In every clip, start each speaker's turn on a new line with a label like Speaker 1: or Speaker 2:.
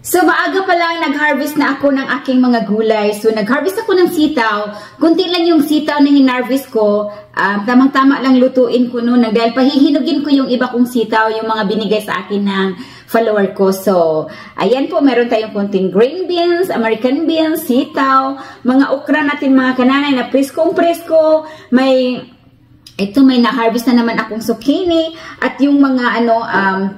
Speaker 1: So, maaga pa lang nag-harvest na ako ng aking mga gulay. So, nag-harvest ako ng sitaw. Kunti lang yung sitaw na hinarvest ko. Tamang-tama lang lutuin ko noon. Dahil pahihinugin ko yung iba kong sitaw, yung mga binigay sa akin ng follower ko. So, ayan po, meron tayong konting green beans, American beans, sitaw, mga okra natin mga kananay na preskong-presko. May na-harvest na naman akong zucchini at yung mga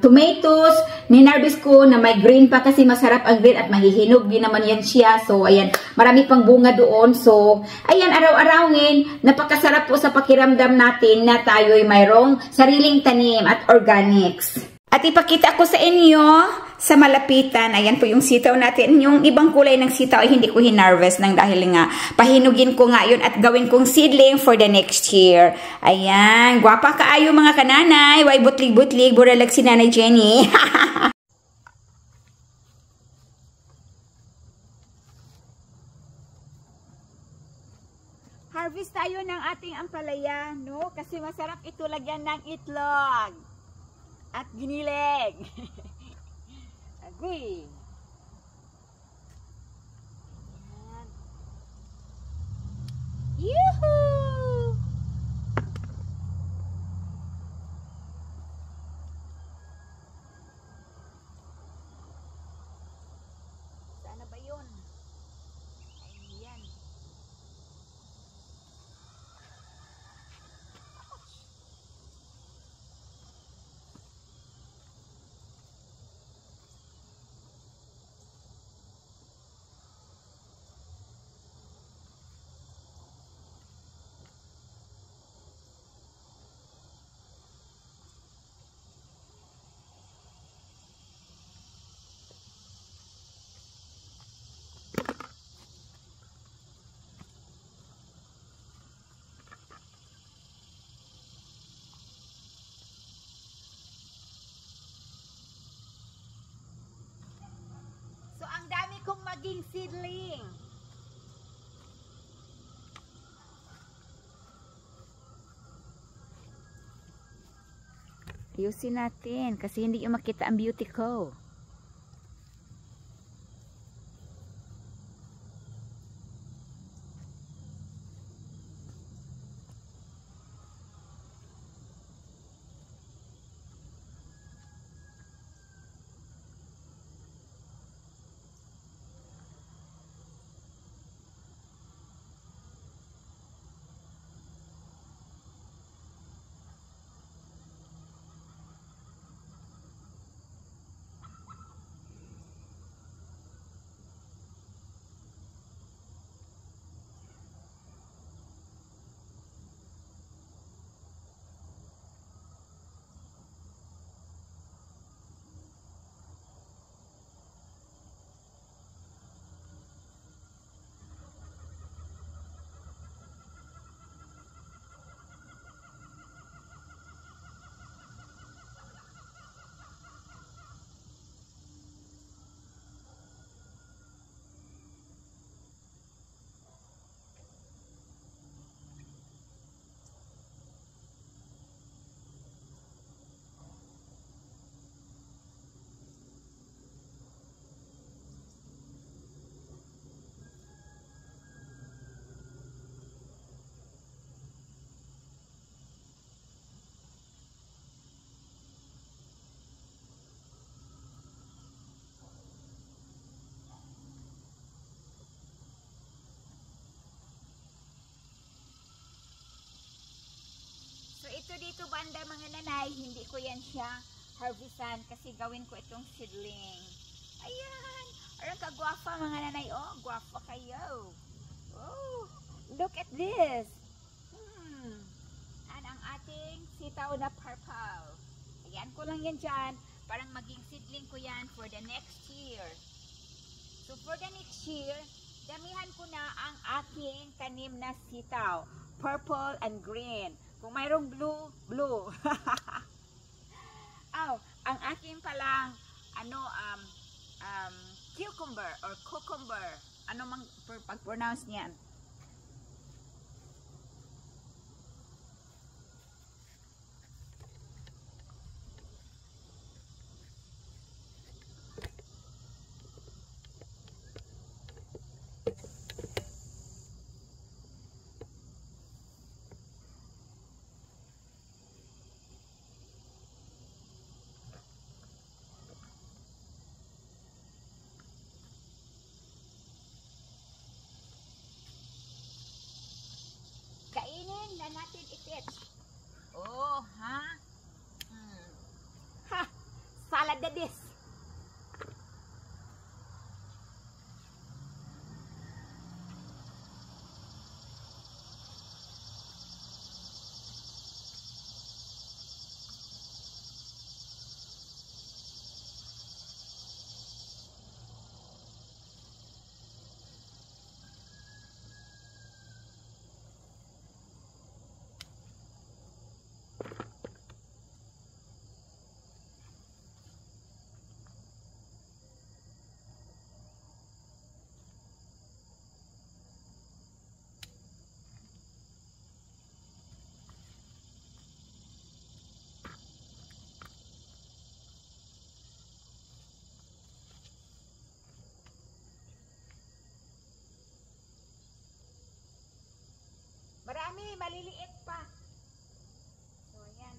Speaker 1: tomatoes, ninarvest ko na may green pa kasi masarap ang green at mahihinog din naman yan siya. So, ayan, marami pang bunga doon. So, ayan, araw-arawin, napakasarap po sa pakiramdam natin na tayo'y mayroong sariling tanim at organics. At ipakita ko sa inyo sa malapitan, ayan po yung sitaw natin. Yung ibang kulay ng sitaw ay hindi ko hinarvest nang dahil nga pahinugin ko nga yun at gawin kong seedling for the next year. Ayan, gwapa kaayo mga kananay. Way butlig-butlig, buralag si Nanay Jenny. Harvest tayo ng ating ampalaya, no? Kasi masarap ito lagyan ng itlog at giniling. Agoy. Yuhuu! Sana ba yun? Ayan. Ang dami kong maging seedling. Ayusin natin kasi hindi yung makita ang beauty ko. Ito dito banda mga nanay, hindi ko yan siya harvestan kasi gawin ko itong seedling. Ayan, arang kagwafa mga nanay, oh, gwafa kayo. Oh, look at this. And ang ating sitaw na purple. Ayan ko lang yan dyan, parang maging seedling ko yan for the next year. So for the next year, damihan ko na ang aking tanim na sitaw, purple and green. Kung mayroong blue, blue. Oh, ang aking palang cucumber or cucumber. Ano mang pag-pronounce niyan? Marami, maliliit pa. So, ayan.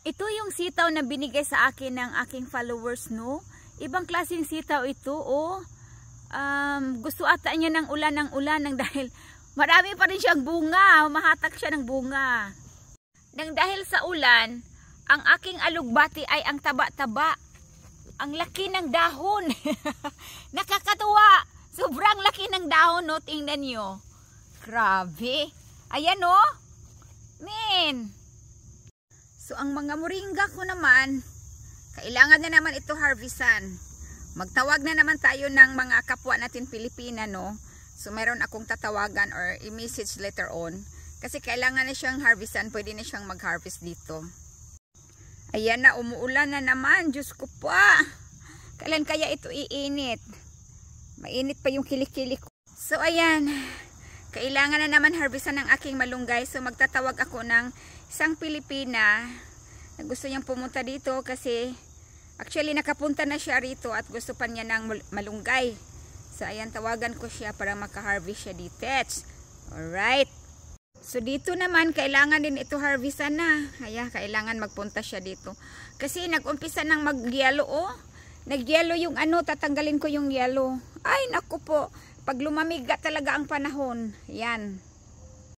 Speaker 1: Ito yung sitaw na binigay sa akin ng aking followers, no? Ibang klaseng sitaw ito, oh. Gusto ata niya ng ulan dahil marami pa rin siyang bunga. Mahatak siya ng bunga. Nang dahil sa ulan, ang aking alugbati ay ang taba-taba. Ang laki ng dahon. Nakakatuwa. Sobrang laki ng dahon, no? Tingnan nyo. Grabe. Ayan, oh. Man. So, ang mga moringa ko naman, kailangan na naman ito harvestan. Magtawag na naman tayo ng mga kapwa natin Pilipina, no? So, meron akong tatawagan or i-message later on. Kasi kailangan na siyang harvestan, pwede na siyang mag-harvest dito. Ayan na, umuulan na naman. Diyos ko pa. Kailan kaya ito iinit? Mainit pa yung kilikili ko. So, ayan. Kailangan na naman harvestan ng aking malunggay. So, magtatawag ako ng isang Pilipina na gusto niyang pumunta dito kasi actually nakapunta na siya rito at gusto pa niya ng malunggay. So ayan, tawagan ko siya para makaharvest siya dito. Alright. So dito naman kailangan din ito harvestan na. Kaya kailangan magpunta siya dito. Kasi nag-umpisa ng mag-yellow, oh. Nag-yellow yung ano, tatanggalin ko yung yellow. Ay naku po, pag lumamiga talaga ang panahon. Yan.